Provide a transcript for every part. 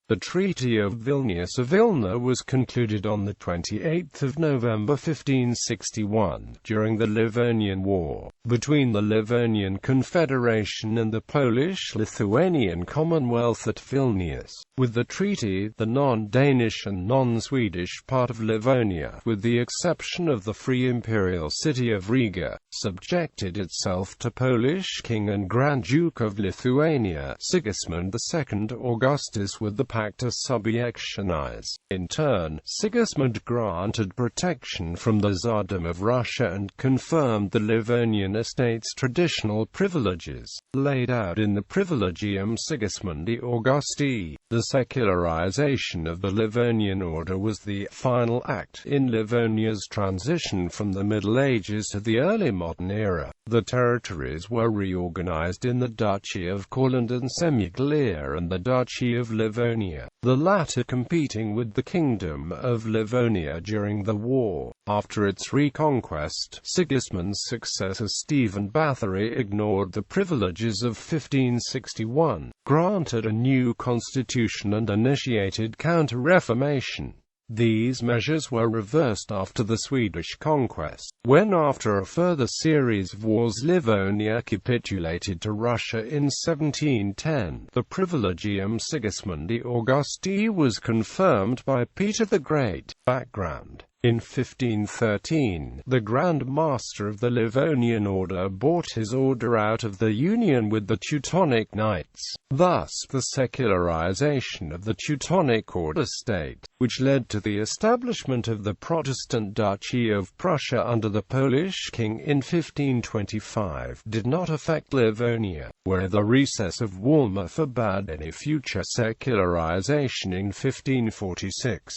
The Treaty of Vilnius of Vilna was concluded on 28 November 1561, during the Livonian War, between the Livonian Confederation and the Polish-Lithuanian Commonwealth at Vilnius. With the treaty, the non-Danish and non-Swedish part of Livonia, with the exception of the free imperial city of Riga, subjected itself to Polish King and Grand Duke of Lithuania, Sigismund II Augustus, with the Pacta subiectionis. In turn, Sigismund granted protection from the Tsardom of Russia and confirmed the Livonian estate's traditional privileges, laid out in the Privilegium Sigismundi Augusti. The secularization of the Livonian Order was the final act in Livonia's transition from the Middle Ages to the early modern era. The territories were reorganized in the Duchy of Courland and Semiglia and the Duchy of Livonia, the latter competing with the Kingdom of Livonia during the war. After its reconquest, Sigismund's successor Stephen Bathory ignored the privileges of 1561, granted a new constitution and initiated Counter-Reformation. These measures were reversed after the Swedish conquest, when after a further series of wars Livonia capitulated to Russia in 1710. The Privilegium Sigismundi Augusti was confirmed by Peter the Great. Background: in 1513, the Grand Master of the Livonian Order bought his order out of the union with the Teutonic Knights, thus the secularization of the Teutonic Order state, which led to the establishment of the Protestant Duchy of Prussia under the Polish king in 1525, did not affect Livonia, where the recess of Wilma forbade any future secularization in 1546.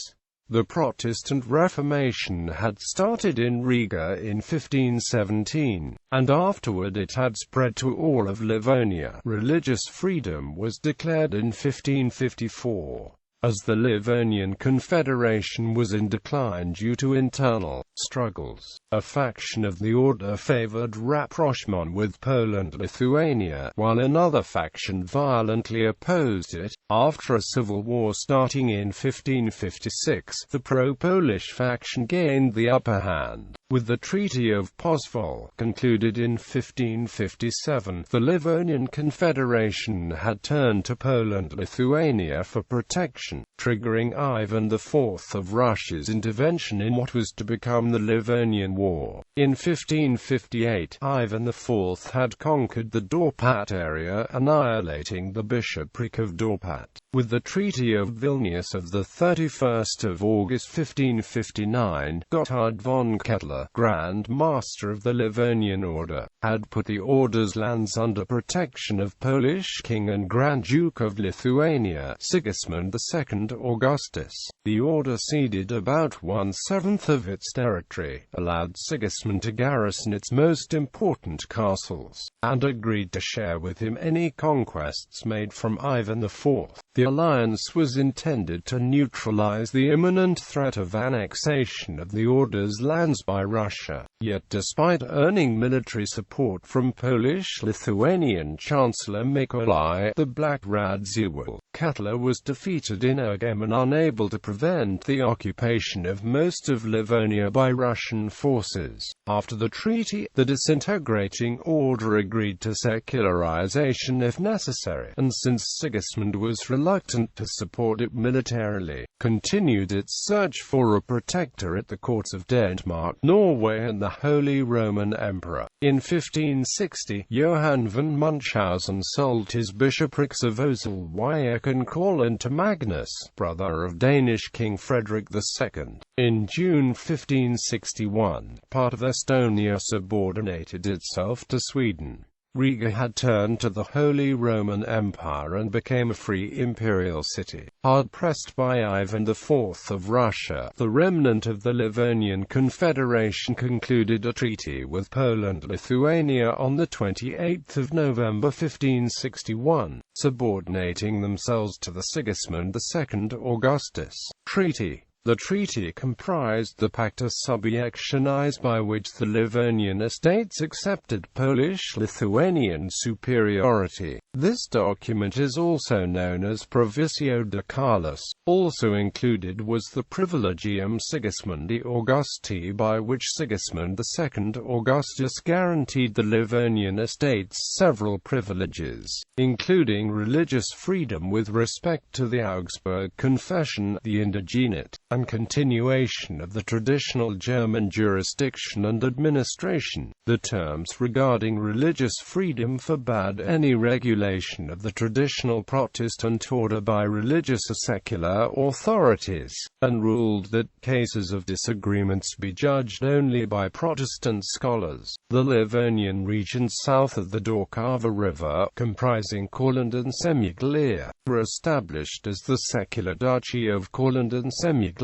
The Protestant Reformation had started in Riga in 1517, and afterward it had spread to all of Livonia. Religious freedom was declared in 1554. As the Livonian Confederation was in decline due to internal struggles, a faction of the order favored rapprochement with Poland-Lithuania, while another faction violently opposed it. After a civil war starting in 1556, the pro-Polish faction gained the upper hand. With the Treaty of Pozwól, concluded in 1557, the Livonian Confederation had turned to Poland-Lithuania for protection, triggering Ivan IV of Russia's intervention in what was to become the Livonian War. In 1558, Ivan IV had conquered the Dorpat area, annihilating the bishopric of Dorpat. With the Treaty of Vilnius of 31 August 1559, Gotthard von Kettler, Grand Master of the Livonian Order, had put the Order's lands under protection of Polish King and Grand Duke of Lithuania, Sigismund II Augustus. The Order ceded about 1/7 of its territory, allowed Sigismund to garrison its most important castles, and agreed to share with him any conquests made from Ivan IV. The alliance was intended to neutralize the imminent threat of annexation of the Order's lands by Russia. Yet despite earning military support from Polish-Lithuanian Chancellor Mykolai the Black Radziwiłł, Kettler was defeated in Ugam and unable to prevent the occupation of most of Livonia by Russian forces. After the treaty, the disintegrating order agreed to secularization if necessary, and since Sigismund was reluctant to support it militarily, continued its search for a protector at the courts of Denmark, Norway and the Holy Roman Emperor. In 1560, Johann von Munchausen sold his bishoprics of Osel-Wieck and Courland to Magnus, brother of Danish King Frederick II. In June 1561, part of Estonia subordinated itself to Sweden. Riga had turned to the Holy Roman Empire and became a free imperial city. Hard-pressed by Ivan IV of Russia, the remnant of the Livonian Confederation concluded a treaty with Poland-Lithuania on 28 November 1561, subordinating themselves to the Sigismund II Augustus. Treaty The treaty comprised the Pacta subiectionis, by which the Livonian estates accepted Polish-Lithuanian superiority. This document is also known as Proviso de Carlos. Also included was the Privilegium Sigismundi Augusti, by which Sigismund II Augustus guaranteed the Livonian estates several privileges, including religious freedom with respect to the Augsburg Confession, the indigenate and continuation of the traditional German jurisdiction and administration. The terms regarding religious freedom forbade any regulation of the traditional Protestant order by religious or secular authorities, and ruled that cases of disagreements be judged only by Protestant scholars. The Livonian region south of the Daugava River, comprising Courland and Semiglia, were established as the secular Duchy of Courland and Semiglia,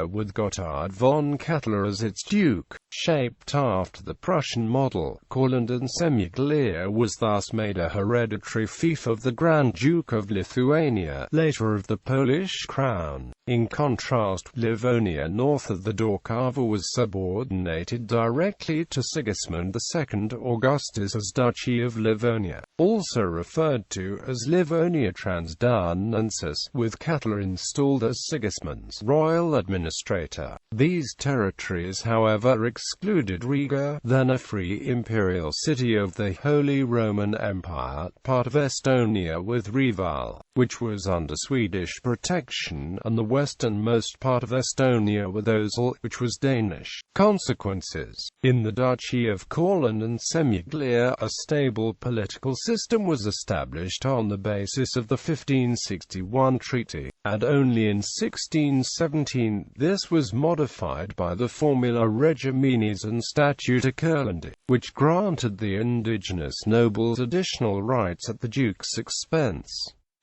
with Gotthard von Kattler as its duke. Shaped after the Prussian model, Courland and Semiglia was thus made a hereditary fief of the Grand Duke of Lithuania, later of the Polish crown. In contrast, Livonia north of the Daugava was subordinated directly to Sigismund II Augustus as Duchy of Livonia, also referred to as Livonia Transdanensis, with Kattler installed as Sigismund's royal administrator. These territories, however, excluded Riga, then a free imperial city of the Holy Roman Empire, part of Estonia, with Reval, which was under Swedish protection, and the westernmost part of Estonia with Osel, which was Danish. Consequences. In the Duchy of Courland and Semiglia, a stable political system was established on the basis of the 1561 treaty, and only in 1617 this was modified by the Formula Regiminis and Statuta Curlandi, which granted the indigenous nobles additional rights at the duke's expense.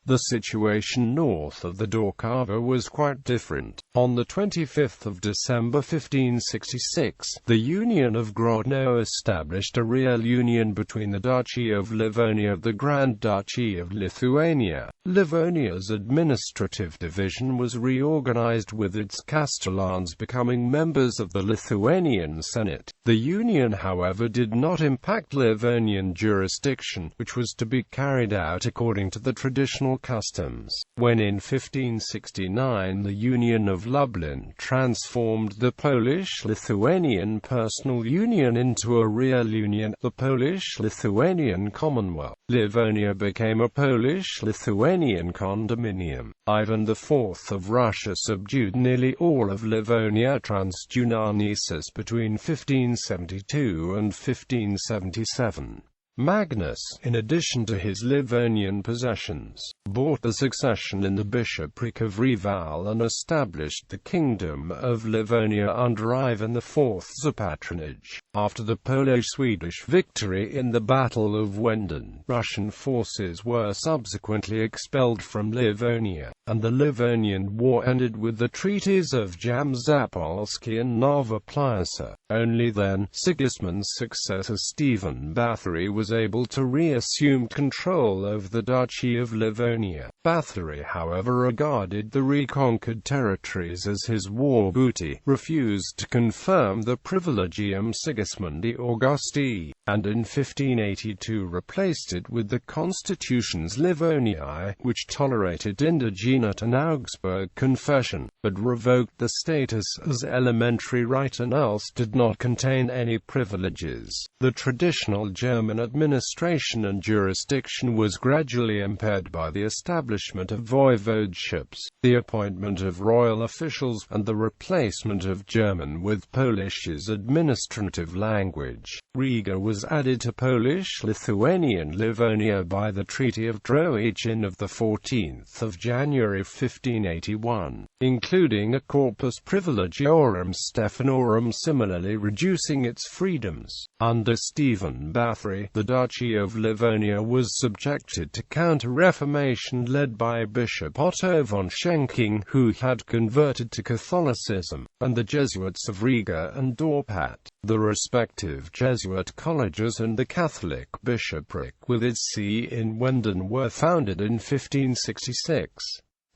The situation north of the Daugava was quite different. On the 25th of December 1566, the Union of Grodno established a real union between the Duchy of Livonia and the Grand Duchy of Lithuania. Livonia's administrative division was reorganized, with its castellans becoming members of the Lithuanian Senate. The union, however, did not impact Livonian jurisdiction, which was to be carried out according to the traditional customs. When in 1569 the Union of Lublin transformed the Polish-Lithuanian personal union into a real union, the Polish-Lithuanian Commonwealth, Livonia became a Polish-Lithuanian condominium. Ivan IV of Russia subdued nearly all of Livonia Transdanensis between 1572 and 1577. Magnus, in addition to his Livonian possessions, bought the succession in the bishopric of Reval and established the Kingdom of Livonia under Ivan IV's patronage. After the Polish-Swedish victory in the Battle of Wenden, Russian forces were subsequently expelled from Livonia, and the Livonian War ended with the treaties of Jamzapolski and Nova Plasa. Only then, Sigismund's successor Stephen Bathory was able to reassume control over the Duchy of Livonia. Bathory, however, regarded the reconquered territories as his war booty, refused to confirm the Privilegium Sigismundi Augusti, and in 1582 replaced it with the Constitution's Livoniae, which tolerated indigenate and Augsburg Confession, but revoked the status as elementary right and else did not contain any privileges. The traditional German administration and jurisdiction was gradually impaired by the establishment of voivodeships, the appointment of royal officials, and the replacement of German with Polish as administrative language. Riga was added to Polish-Lithuanian Livonia by the Treaty of Troichin of 14 January 1581, including a corpus privilegiorum Stephanorum, similarly reducing its freedoms. Under Stephen Bathory, the Duchy of Livonia was subjected to Counter-Reformation led by Bishop Otto von Schenking, who had converted to Catholicism, and the Jesuits of Riga and Dorpat. The respective Jesuit colleges and the Catholic bishopric with its see in Wenden were founded in 1566.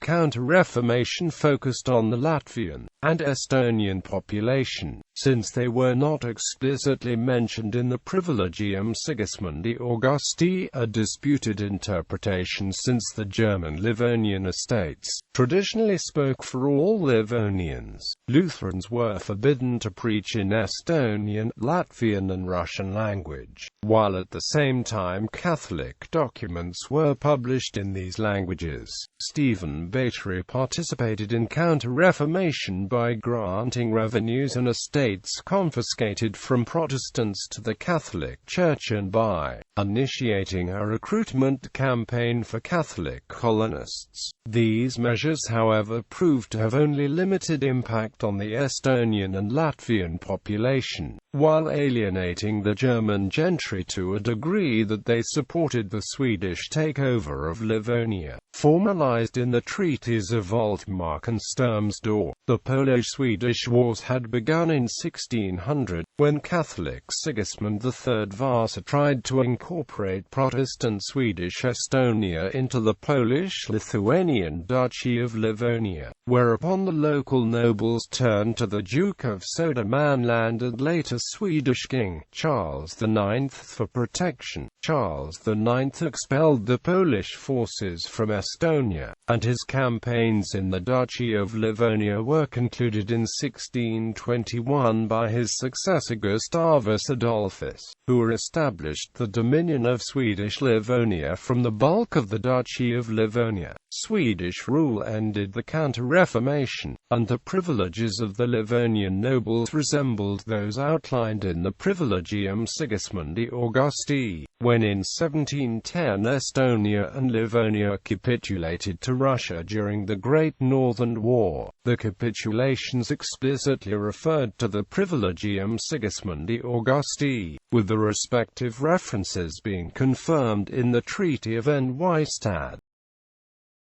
Counter-Reformation focused on the Latvian and Estonian population, since they were not explicitly mentioned in the Privilegium Sigismundi Augusti, a disputed interpretation since the German Livonian estates traditionally spoke for all Livonians. Lutherans were forbidden to preach in Estonian, Latvian and Russian language, while at the same time Catholic documents were published in these languages. Stephen Bathory participated in Counter-Reformation by granting revenues and estates confiscated from Protestants to the Catholic Church and by initiating a recruitment campaign for Catholic colonists. These measures, however, proved to have only limited impact on the Estonian and Latvian population, while alienating the German gentry to a degree that they supported the Swedish takeover of Livonia, formalized in the treaties of Altmark and Sturmsdor. The Polish-Swedish Wars had begun in 1600, when Catholic Sigismund III Vasa tried to incorporate Protestant Swedish Estonia into the Polish-Lithuanian Duchy of Livonia, whereupon the local nobles turned to the Duke of Södermanland and later Swedish King Charles IX for protection. Charles IX expelled the Polish forces from Estonia, and his campaigns in the Duchy of Livonia were concluded in 1621 by his successor Gustavus Adolphus, who established the dominion of Swedish Livonia from the bulk of the Duchy of Livonia. Swedish rule ended the Counter-Reformation, and the privileges of the Livonian nobles resembled those outlined in the Privilegium Sigismundi Augusti. When in 1710 Estonia and Livonia capitulated to Russia during the Great Northern War, the capitulations explicitly referred to the Privilegium Sigismundi Augusti, with the respective references being confirmed in the Treaty of Vilnius.